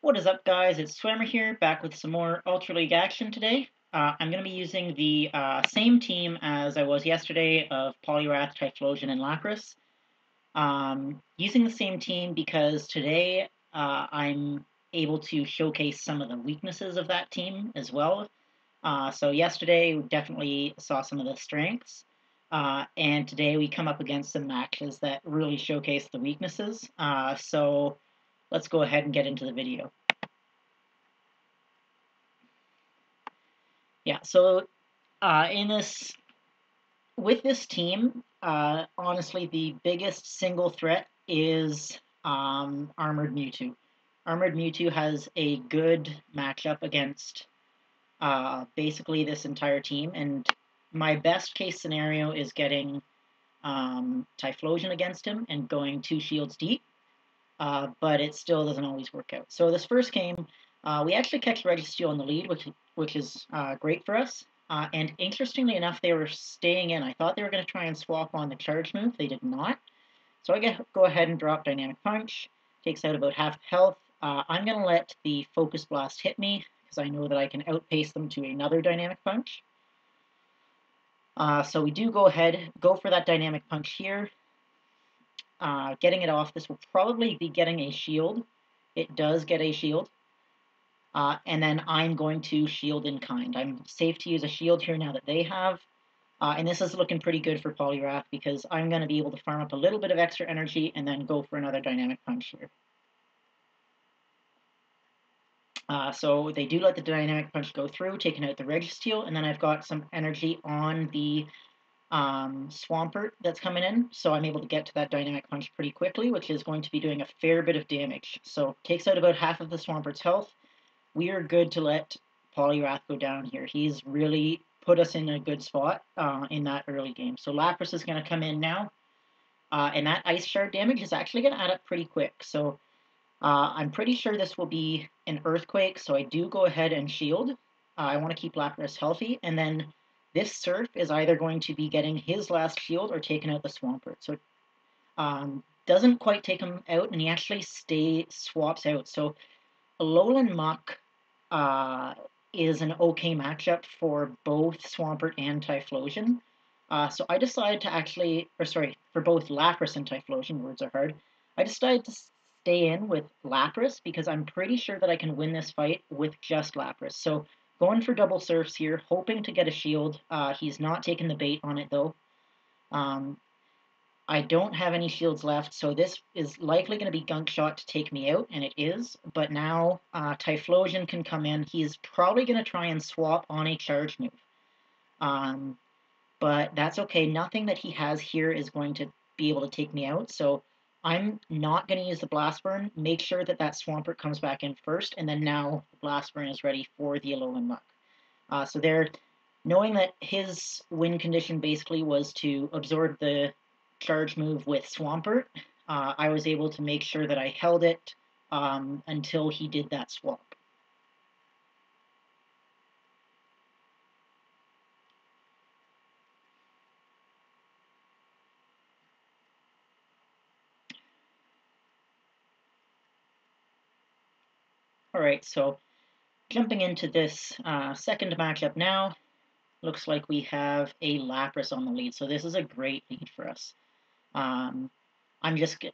What is up, guys? It's Swimmer here, back with some more Ultra League action today. I'm going to be using the same team as I was yesterday of Poliwrath, Typhlosion, and Lapras. Using the same team because today I'm able to showcase some of the weaknesses of that team as well. So yesterday we definitely saw some of the strengths, and today we come up against some matches that really showcase the weaknesses. So let's go ahead and get into the video. Yeah, so with this team, honestly, the biggest single threat is Armored Mewtwo. Armored Mewtwo has a good matchup against basically this entire team, and my best case scenario is getting Typhlosion against him and going 2 shields deep, but it still doesn't always work out. So this first game, we actually catch Registeel in the lead, which is great for us. And interestingly enough, they were staying in. I thought they were going to try and swap on the charge move. They did not. So I go ahead and drop Dynamic Punch. Takes out about half health. I'm going to let the Focus Blast hit me, because I know that I can outpace them to another Dynamic Punch. So we do go for that Dynamic Punch here. Getting it off, this will probably be getting a shield. It does get a shield. And then I'm going to shield in kind. I'm safe to use a shield here now that they have. And this is looking pretty good for Poliwrath because I'm going to be able to farm up a little bit of extra energy and then go for another Dynamic Punch here. So they do let the Dynamic Punch go through, taking out the Registeel, and then I've got some energy on the Swampert that's coming in, so I'm able to get to that Dynamic Punch pretty quickly, which is going to be doing a fair bit of damage. So takes out about half of the Swampert's health. We are good to let Poliwrath go down here. He's really put us in a good spot in that early game. So Lapras is going to come in now, and that Ice Shard damage is actually going to add up pretty quick. So I'm pretty sure this will be an Earthquake, so I do go ahead and shield. I want to keep Lapras healthy, and then this Surf is either going to be getting his last shield or taking out the Swampert. So doesn't quite take him out, and he actually swaps out. So Alolan Muck is an okay matchup for both Swampert and Typhlosion. So I decided to actually, for both Lapras and Typhlosion, words are hard. I decided to stay in with Lapras because I'm pretty sure that I can win this fight with just Lapras. So going for double surfs here, hoping to get a shield. He's not taking the bait on it though. I don't have any shields left, so this is likely going to be Gunk Shot to take me out, and it is. But now Typhlosion can come in. He's probably going to try and swap on a charge move. But that's okay. Nothing that he has here is going to be able to take me out, so I'm not going to use the Blast Burn. Make sure that that Swampert comes back in first, and then now the Blast Burn is ready for the Alolan Muck. So they're knowing that his win condition basically was to absorb the charge move with Swampert, I was able to make sure that I held it until he did that swap. Alright, so jumping into this second matchup now, looks like we have a Lapras on the lead, so this is a great lead for us. I'm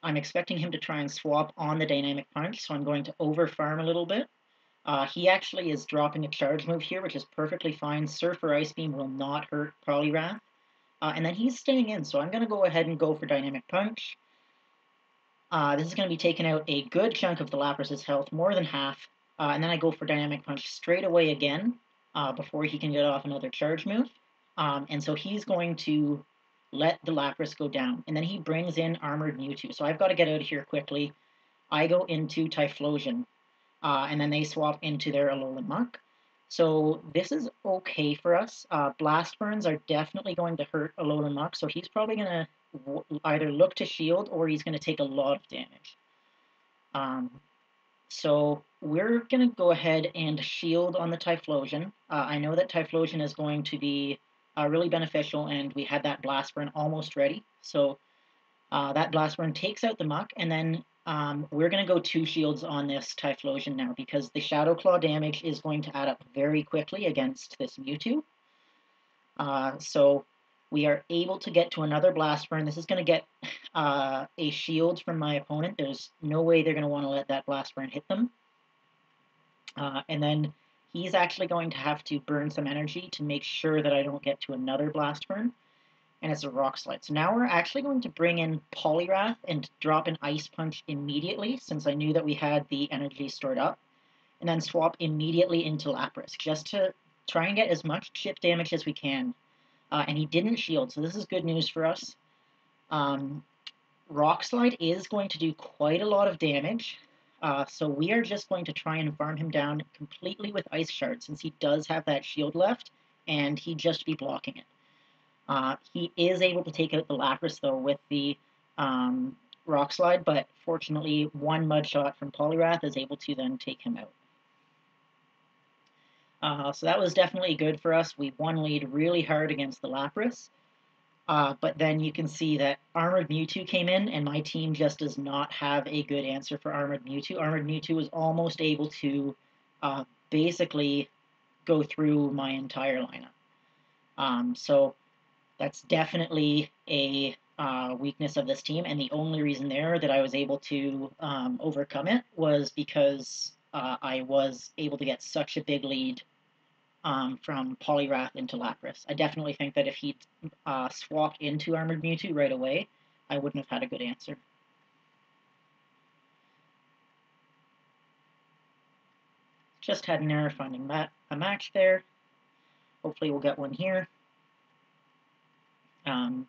expecting him to try and swap on the Dynamic Punch, so I'm going to over-farm a little bit. He actually is dropping a charge move here, which is perfectly fine. Surf or Ice Beam will not hurt Poliwrath. And then he's staying in, so I'm going to go ahead and go for Dynamic Punch. This is going to be taking out a good chunk of the Lapras' health, more than half. And then I go for Dynamic Punch straight away again, before he can get off another charge move. And so he's going to let the Lapras go down. And then he brings in Armored Mewtwo. So I've got to get out of here quickly. I go into Typhlosion. And then they swap into their Alolan Muck. So this is okay for us. Blast Burns are definitely going to hurt Alolan Muck, so he's probably going to either look to shield or he's going to take a lot of damage. So we're going to go ahead and shield on the Typhlosion. I know that Typhlosion is going to be really beneficial, and we had that Blast Burn almost ready. So that Blast Burn takes out the Muck, and then we're going to go 2 shields on this Typhlosion now because the Shadow Claw damage is going to add up very quickly against this Mewtwo. So we are able to get to another Blast Burn. This is going to get a shield from my opponent. There's no way they're going to want to let that Blast Burn hit them. And then he's actually going to have to burn some energy to make sure that I don't get to another Blast Burn. And it's a Rock Slide. So now we're actually going to bring in Poliwrath and drop an Ice Punch immediately, since I knew that we had the energy stored up. And then swap immediately into Lapras, just to try and get as much chip damage as we can. And he didn't shield, so this is good news for us. Rock Slide is going to do quite a lot of damage, so we are just going to try and farm him down completely with Ice Shard, since he does have that shield left, and he'd just be blocking it. He is able to take out the Lapras, though, with the Rock Slide, but fortunately, one Mud Shot from Poliwrath is able to then take him out. So that was definitely good for us. We won lead really hard against the Lapras. But then you can see that Armored Mewtwo came in, and my team just does not have a good answer for Armored Mewtwo. Armored Mewtwo was almost able to basically go through my entire lineup. So that's definitely a weakness of this team, and the only reason there that I was able to overcome it was because I was able to get such a big lead from Poliwrath into Lapras. I definitely think that if he'd swapped into Armored Mewtwo right away, I wouldn't have had a good answer. Just had an error finding a match there. Hopefully we'll get one here. And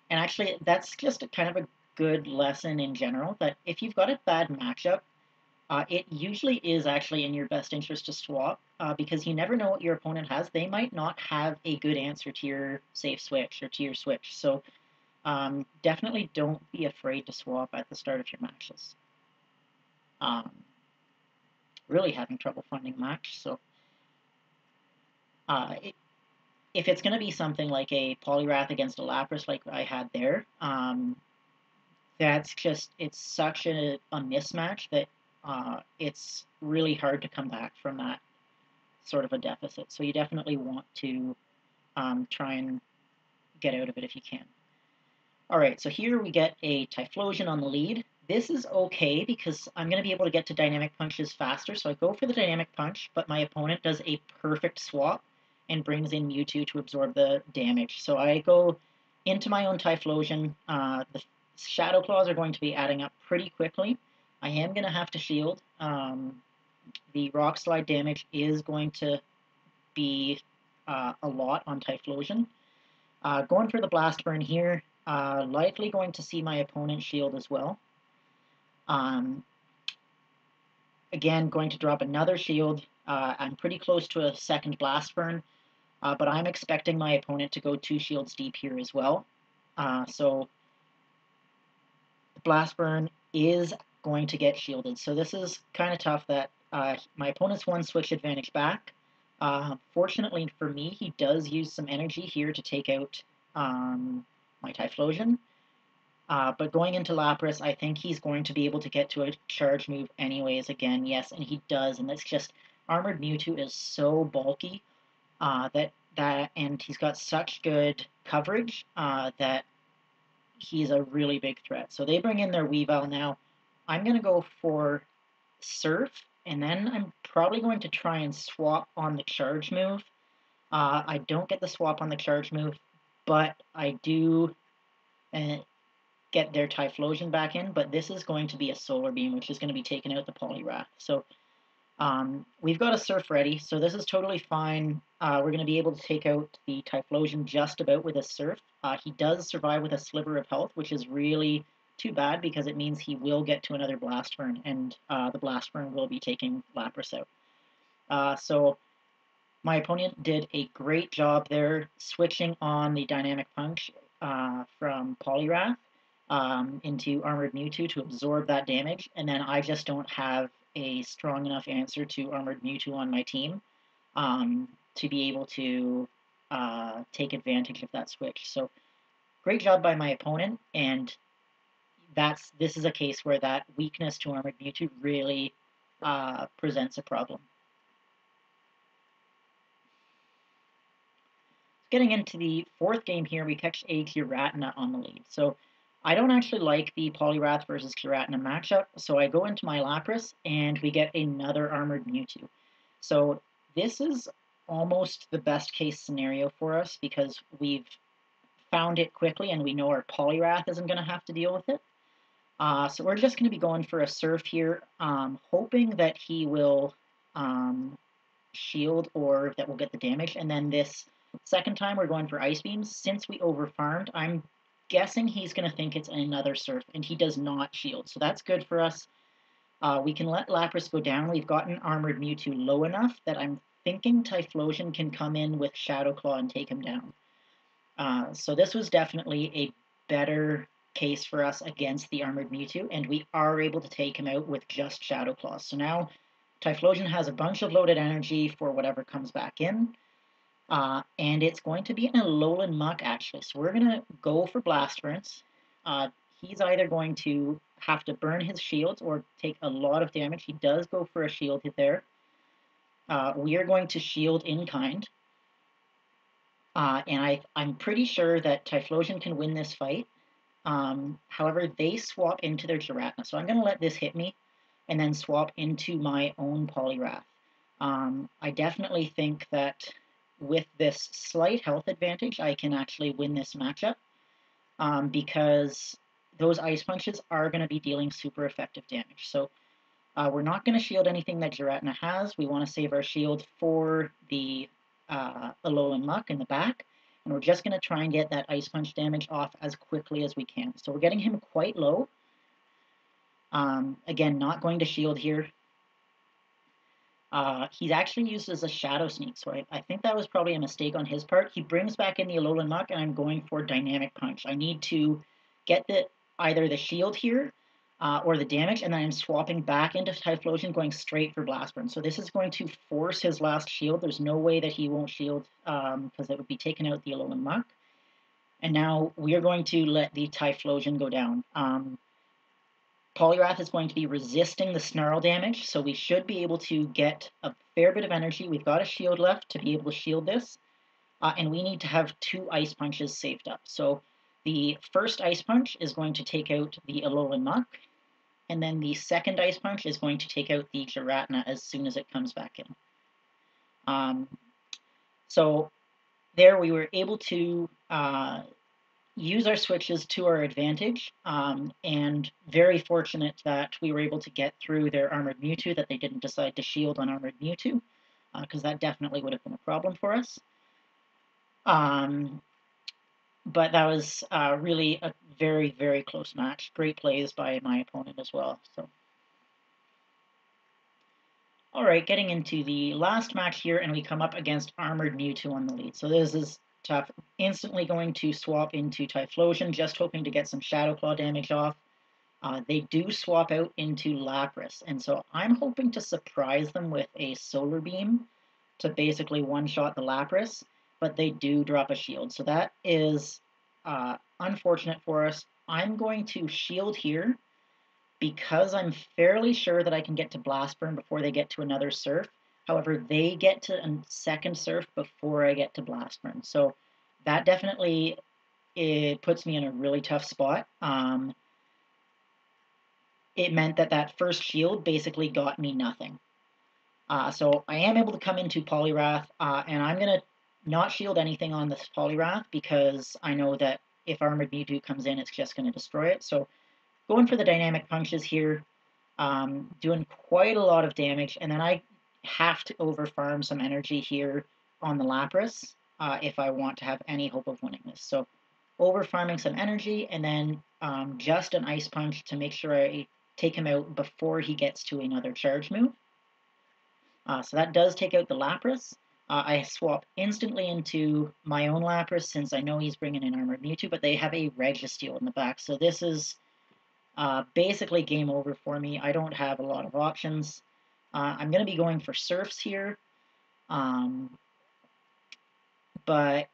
actually, that's just kind of a good lesson in general, that if you've got a bad matchup, it usually is actually in your best interest to swap, because you never know what your opponent has. They might not have a good answer to your safe switch or to your switch, so definitely don't be afraid to swap at the start of your matches. Really having trouble finding a match, so if it's going to be something like a Poliwrath against a Lapras like I had there, that's just, it's such a mismatch that it's really hard to come back from that sort of a deficit. So you definitely want to try and get out of it if you can. Alright, so here we get a Typhlosion on the lead. This is okay because I'm going to be able to get to Dynamic Punches faster, so I go for the Dynamic Punch, but my opponent does a perfect swap and brings in Mewtwo to absorb the damage. So I go into my own Typhlosion. The Shadow Claws are going to be adding up pretty quickly. I am going to have to shield. The Rock Slide damage is going to be a lot on Typhlosion. Going for the Blast Burn here, likely going to see my opponent shield as well. Again, going to drop another shield. I'm pretty close to a second Blast Burn, but I'm expecting my opponent to go 2 shields deep here as well. So the Blast Burn is going to get shielded. So this is kind of tough that my opponent's one switch advantage back. Fortunately for me, he does use some energy here to take out my Typhlosion. But going into Lapras, I think he's going to be able to get to a charge move anyways again. Yes, and he does, and that's just, Armored Mewtwo is so bulky and he's got such good coverage that he's a really big threat. So they bring in their Weavile now. I'm going to go for Surf, and then I'm probably going to try and swap on the charge move. I don't get the swap on the charge move, but I do get their Typhlosion back in, but this is going to be a Solar Beam, which is going to be taking out the Poliwrath. So we've got a Surf ready, so this is totally fine. We're going to be able to take out the Typhlosion just about with a Surf. He does survive with a sliver of health, which is really too bad because it means he will get to another Blast Burn, and the Blast Burn will be taking Lapras out. So my opponent did a great job there switching on the Dynamic Punch from Poliwrath into Armored Mewtwo to absorb that damage, and then I just don't have a strong enough answer to Armored Mewtwo on my team to be able to take advantage of that switch. So great job by my opponent, and this is a case where that weakness to Armored Mewtwo really presents a problem. Getting into the fourth game here, we catch a Giratina on the lead. So I don't actually like the Poliwrath versus Giratina matchup, so I go into my Lapras, and we get another Armored Mewtwo. So this is almost the best case scenario for us because we've found it quickly and we know our Poliwrath isn't going to have to deal with it. So we're just going to be going for a Surf here, hoping that he will shield or that we'll get the damage. And then this second time we're going for Ice Beams. Since we overfarmed, I'm guessing he's going to think it's another Surf, and he does not shield. So that's good for us. We can let Lapras go down. We've gotten Armored Mewtwo low enough that I'm thinking Typhlosion can come in with Shadow Claw and take him down. So this was definitely a better case for us against the Armored Mewtwo, and we are able to take him out with just Shadow Claws. So now Typhlosion has a bunch of loaded energy for whatever comes back in, and it's going to be an Alolan Muck, actually. So we're going to go for Blast Burns. He's either going to have to burn his shields or take a lot of damage. He does go for a shield hit there. We are going to shield in kind. And I'm pretty sure that Typhlosion can win this fight. However, they swap into their Giratina. So I'm going to let this hit me and then swap into my own Poliwrath. I definitely think that with this slight health advantage, I can actually win this matchup because those Ice Punches are going to be dealing super effective damage. So we're not going to shield anything that Giratina has. We want to save our shield for the Alolan Muck in the back, and we're just going to try and get that Ice Punch damage off as quickly as we can. So we're getting him quite low. Again, not going to shield here. He's actually used as a Shadow Sneak, so I think that was probably a mistake on his part. He brings back in the Alolan Muck, and I'm going for Dynamic Punch. I need to get either the shield here or the damage, and then I'm swapping back into Typhlosion, going straight for Blast Burn. So this is going to force his last shield. There's no way that he won't shield because it would be taking out the Alolan Muck. And now we are going to let the Typhlosion go down. Poliwrath is going to be resisting the Snarl damage, so we should be able to get a fair bit of energy. We've got a shield left to be able to shield this, and we need to have 2 Ice Punches saved up. So the first Ice Punch is going to take out the Alolan Muck, and then the second Ice Punch is going to take out the Giratina as soon as it comes back in. So there we were able to use our switches to our advantage, and very fortunate that we were able to get through their Armored Mewtwo, that they didn't decide to shield on Armored Mewtwo, because that definitely would have been a problem for us. But that was really a very, very close match. Great plays by my opponent as well. So, all right, getting into the last match here, and we come up against Armored Mewtwo on the lead. So this is tough. Instantly going to swap into Typhlosion, just hoping to get some Shadow Claw damage off. They do swap out into Lapras, and so I'm hoping to surprise them with a Solar Beam to basically one-shot the Lapras, but they do drop a shield. So that is unfortunate for us. I'm going to shield here because I'm fairly sure that I can get to Blast Burn before they get to another Surf. However, they get to a second Surf before I get to Blast Burn. So that definitely puts me in a really tough spot. It meant that that first shield basically got me nothing. So I am able to come into Poliwrath, and I'm going to not shield anything on this Poliwrath because I know that if Armored Mewtwo comes in, it's just going to destroy it. So going for the Dynamic Punches here, doing quite a lot of damage, and then I have to overfarm some energy here on the Lapras if I want to have any hope of winning this. So overfarming some energy, and then just an Ice Punch to make sure I take him out before he gets to another charge move. So that does take out the Lapras. I swap instantly into my own Lapras since I know he's bringing in Armored Mewtwo, but they have a Registeel in the back. So this is basically game over for me. I don't have a lot of options. I'm going to be going for Surfs here, but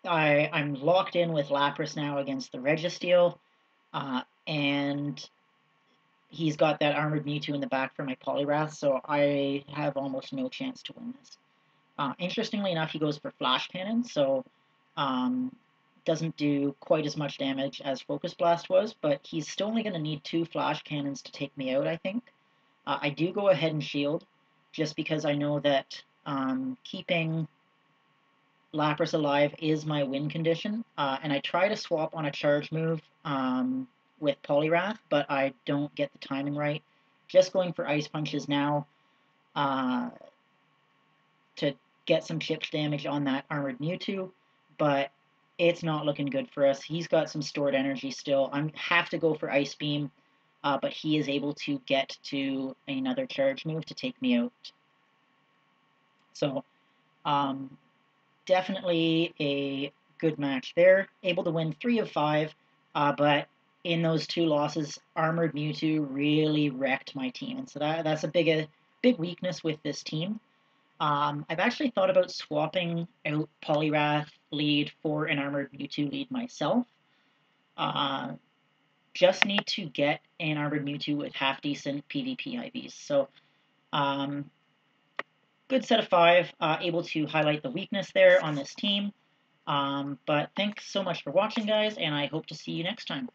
I'm locked in with Lapras now against the Registeel. And he's got that armored Mewtwo in the back for my Poliwrath, so I have almost no chance to win this. Interestingly enough, he goes for Flash Cannon, so doesn't do quite as much damage as Focus Blast was, but he's still only going to need 2 Flash Cannons to take me out, I think. I do go ahead and shield, just because I know that keeping Lapras alive is my win condition, and I try to swap on a charge move with Poliwrath, but I don't get the timing right. Just going for Ice Punches now to get some chips damage on that armored Mewtwo, but it's not looking good for us. He's got some stored energy still. I have to go for Ice Beam, but he is able to get to another charge move to take me out. So, definitely a good match there. Able to win 3 of 5, but in those 2 losses, Armored Mewtwo really wrecked my team, and so that's a big weakness with this team. I've actually thought about swapping out Poliwrath lead for an Armored Mewtwo lead myself. Just need to get an Armored Mewtwo with half-decent PvP IVs. So, good set of 5, able to highlight the weakness there on this team. But thanks so much for watching, guys, and I hope to see you next time.